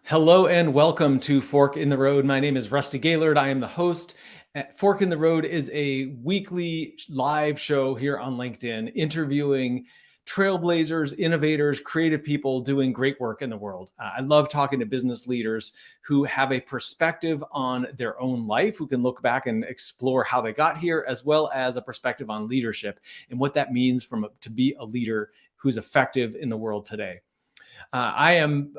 Hello and welcome to Fork in the Road. My name is Rusty Gaylord. I am the host. Fork in the Road is a weekly live show here on LinkedIn, interviewing trailblazers, innovators, creative people doing great work in the world. I love talking to business leaders who have a perspective on their own life, who can look back and explore how they got here, as well as a perspective on leadership and what that means to be a leader who's effective in the world today. I am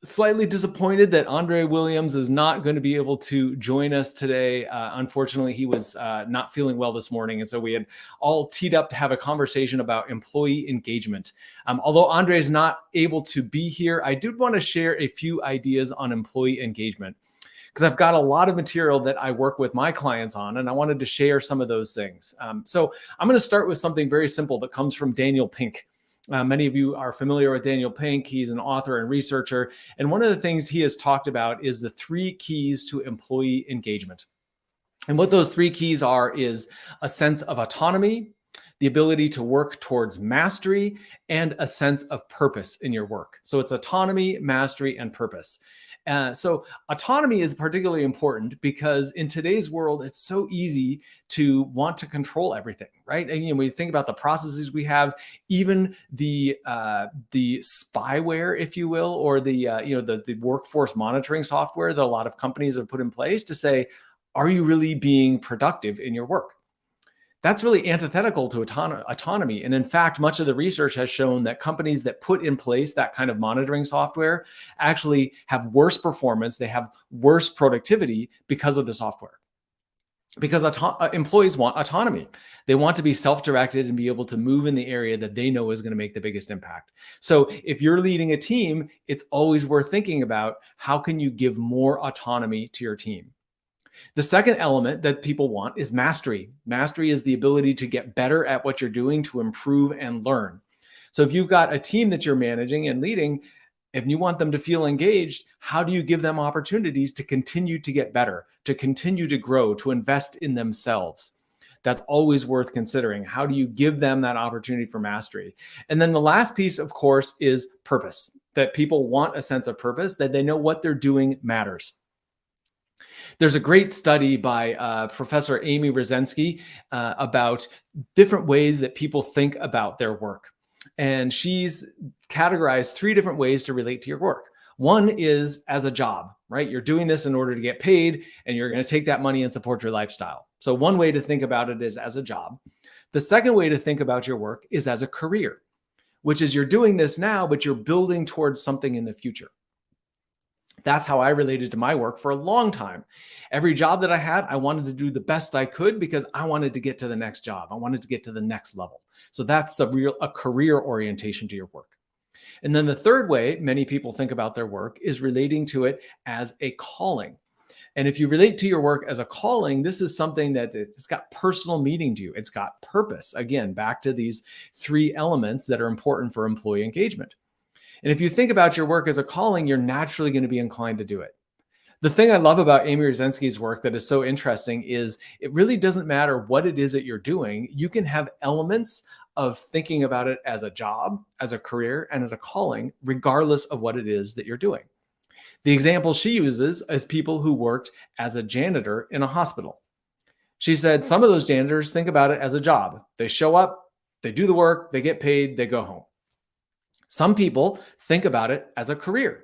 slightly disappointed that Andre Williams is not going to be able to join us today. Unfortunately, he was not feeling well this morning. And so we had all teed up to have a conversation about employee engagement. Although Andre is not able to be here, I do want to share a few ideas on employee engagement, because I've got a lot of material that I work with my clients on, and I wanted to share some of those things. So I'm going to start with something very simple that comes from Daniel Pink. Many of you are familiar with Daniel Pink. He's an author and researcher. And one of the things he has talked about is the 3 keys to employee engagement. And what those 3 keys are is a sense of autonomy, the ability to work towards mastery, and a sense of purpose in your work. So it's autonomy, mastery, and purpose. So autonomy is particularly important because in today's world, it's so easy to want to control everything, right? And when you think about the processes we have, even the spyware, if you will, or the workforce monitoring software that a lot of companies have put in place to say, are you really being productive in your work? That's really antithetical to autonomy. And in fact, much of the research has shown that companies that put in place that kind of monitoring software actually have worse performance. They have worse productivity because of the software. Because employees want autonomy. They want to be self-directed and be able to move in the area that they know is going to make the biggest impact. So if you're leading a team, it's always worth thinking about how can you give more autonomy to your team. The second element that people want is mastery. Mastery is the ability to get better at what you're doing, to improve and learn. So if you've got a team that you're managing and leading, if you want them to feel engaged, how do you give them opportunities to continue to get better, to continue to grow, to invest in themselves? That's always worth considering. How do you give them that opportunity for mastery? And then the last piece, of course, is purpose, that people want a sense of purpose, that they know what they're doing matters. There's a great study by Professor Amy Rosensky about different ways that people think about their work. And she's categorized 3 different ways to relate to your work. One is as a job, right? You're doing this in order to get paid, and you're going to take that money and support your lifestyle. So one way to think about it is as a job. The second way to think about your work is as a career, which is you're doing this now, but you're building towards something in the future. That's how I related to my work for a long time. Every job that I had, I wanted to do the best I could because I wanted to get to the next job. I wanted to get to the next level. So that's a career orientation to your work. And then the third way many people think about their work is relating to it as a calling. And if you relate to your work as a calling, this is something that it's got personal meaning to you. It's got purpose. Again, back to these 3 elements that are important for employee engagement. And if you think about your work as a calling, you're naturally going to be inclined to do it. The thing I love about Amy Rosensky's work that is so interesting is it really doesn't matter what it is that you're doing. You can have elements of thinking about it as a job, as a career, and as a calling, regardless of what it is that you're doing. The example she uses is people who worked as a janitor in a hospital. She said some of those janitors think about it as a job. They show up, they do the work, they get paid, they go home. Some people think about it as a career.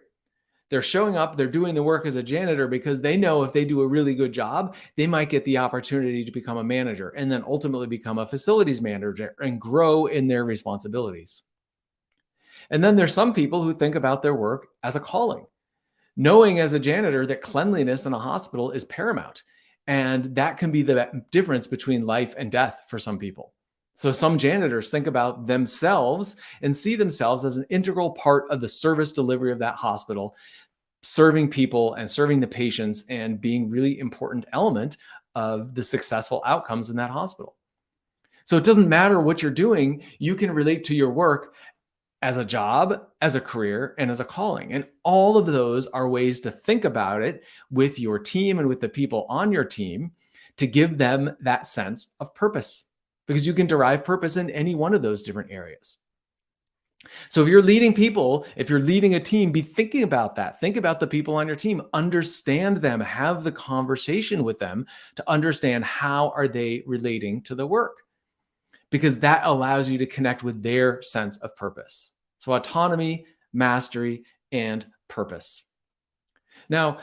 They're showing up, they're doing the work as a janitor because they know if they do a really good job, they might get the opportunity to become a manager and then ultimately become a facilities manager and grow in their responsibilities. And then there's some people who think about their work as a calling, knowing as a janitor that cleanliness in a hospital is paramount. And that can be the difference between life and death for some people. So some janitors think about themselves and see themselves as an integral part of the service delivery of that hospital, serving people and serving the patients and being really important element of the successful outcomes in that hospital. So it doesn't matter what you're doing, you can relate to your work as a job, as a career, and as a calling. And all of those are ways to think about it with your team and with the people on your team to give them that sense of purpose, because you can derive purpose in any one of those different areas. So if you're leading people, if you're leading a team, be thinking about that. Think about the people on your team, understand them, have the conversation with them to understand how are they relating to the work, because that allows you to connect with their sense of purpose. So autonomy, mastery, and purpose. Now,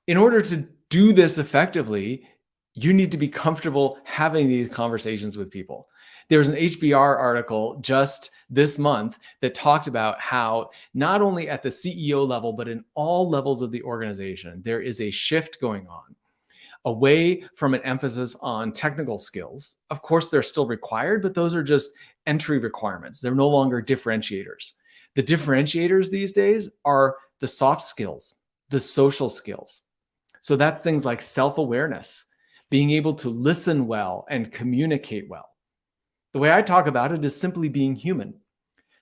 in order to do this effectively, you need to be comfortable having these conversations with people. There was an HBR article just this month that talked about how not only at the CEO level, but in all levels of the organization, there is a shift going on away from an emphasis on technical skills. Of course, they're still required, but those are just entry requirements. They're no longer differentiators. The differentiators these days are the soft skills, the social skills. So that's things like self-awareness, being able to listen well and communicate well. The way I talk about it is simply being human.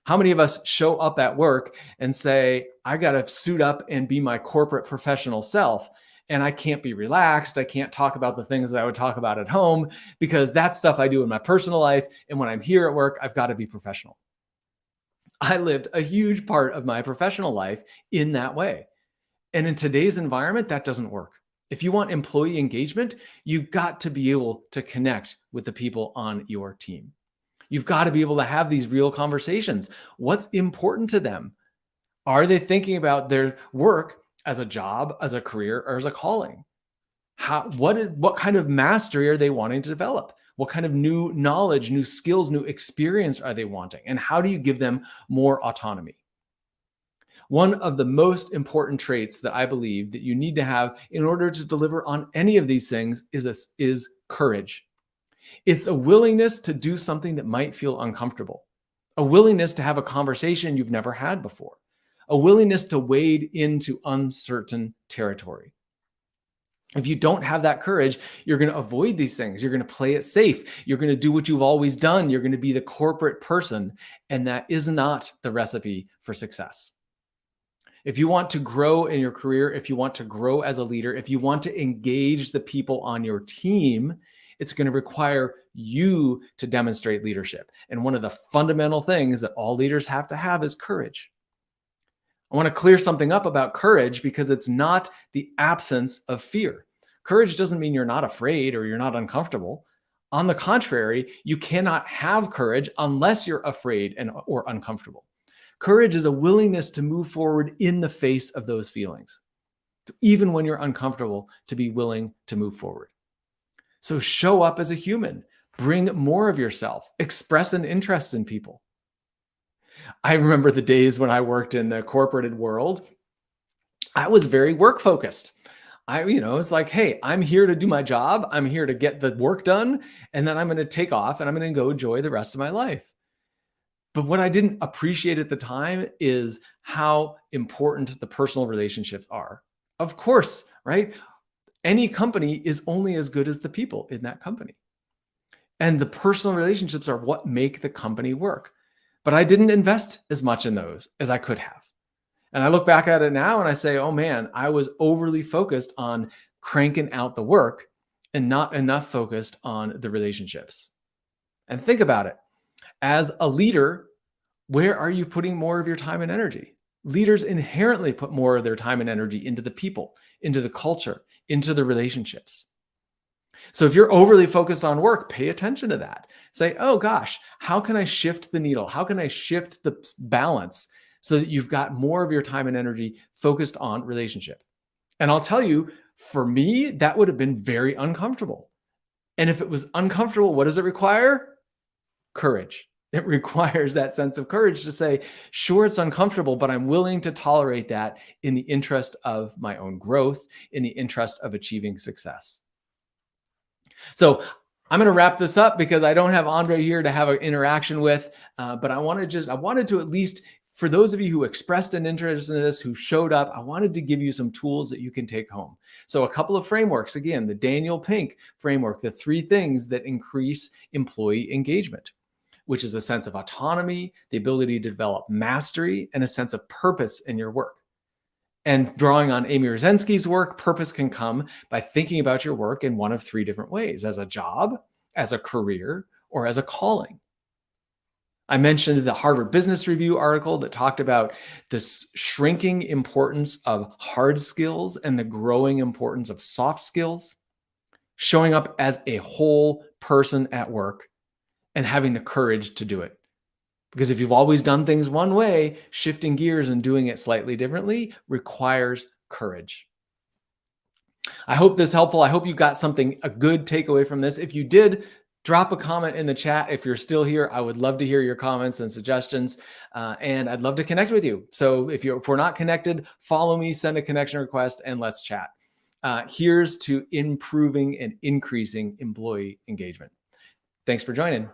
How many of us show up at work and say, I got to suit up and be my corporate professional self, and I can't be relaxed. I can't talk about the things that I would talk about at home because that's stuff I do in my personal life. And when I'm here at work, I've got to be professional. I lived a huge part of my professional life in that way. And in today's environment, that doesn't work. If you want employee engagement, you've got to be able to connect with the people on your team. You've got to be able to have these real conversations. What's important to them? Are they thinking about their work as a job, as a career, or as a calling? What kind of mastery are they wanting to develop? What kind of new knowledge, new skills, new experience are they wanting? And how do you give them more autonomy? One of the most important traits that I believe that you need to have in order to deliver on any of these things is courage. It's a willingness to do something that might feel uncomfortable, a willingness to have a conversation you've never had before, a willingness to wade into uncertain territory. If you don't have that courage, you're going to avoid these things. You're going to play it safe. You're going to do what you've always done. You're going to be the corporate person, and that is not the recipe for success. If you want to grow in your career, if you want to grow as a leader, if you want to engage the people on your team, it's going to require you to demonstrate leadership. And one of the fundamental things that all leaders have to have is courage. I want to clear something up about courage because it's not the absence of fear. Courage doesn't mean you're not afraid or you're not uncomfortable. On the contrary, you cannot have courage unless you're afraid or uncomfortable. Courage is a willingness to move forward in the face of those feelings, even when you're uncomfortable, to be willing to move forward. So show up as a human, bring more of yourself, express an interest in people. I remember the days when I worked in the corporate world. I was very work focused. It's like, hey, I'm here to do my job. I'm here to get the work done. And then I'm going to take off and I'm going to go enjoy the rest of my life. But what I didn't appreciate at the time is how important the personal relationships are. Of course, right? Any company is only as good as the people in that company. And the personal relationships are what make the company work. But I didn't invest as much in those as I could have. And I look back at it now and I say, oh man, I was overly focused on cranking out the work and not enough focused on the relationships. And think about it. As a leader, where are you putting more of your time and energy? Leaders inherently put more of their time and energy into the people, into the culture, into the relationships. So if you're overly focused on work, pay attention to that. Say, oh gosh, how can I shift the needle? How can I shift the balance so that you've got more of your time and energy focused on relationship? And I'll tell you, for me, that would have been very uncomfortable. And if it was uncomfortable, what does it require? Courage. It requires that sense of courage to say, sure, it's uncomfortable, but I'm willing to tolerate that in the interest of my own growth, in the interest of achieving success. So I'm going to wrap this up because I don't have Andre here to have an interaction with, but I wanted to at least, for those of you who expressed an interest in this, who showed up, I wanted to give you some tools that you can take home. So a couple of frameworks, again, the Daniel Pink framework, the 3 things that increase employee engagement, which is a sense of autonomy, the ability to develop mastery, and a sense of purpose in your work. And drawing on Amy Rosensky's work, purpose can come by thinking about your work in one of 3 different ways: as a job, as a career, or as a calling. I mentioned the Harvard Business Review article that talked about the shrinking importance of hard skills and the growing importance of soft skills, showing up as a whole person at work and having the courage to do it. Because if you've always done things one way, shifting gears and doing it slightly differently requires courage. I hope this is helpful. I hope you got a good takeaway from this. If you did, drop a comment in the chat. If you're still here, I would love to hear your comments and suggestions, and I'd love to connect with you. So if we're not connected, follow me, send a connection request, and let's chat. Here's to improving and increasing employee engagement. Thanks for joining.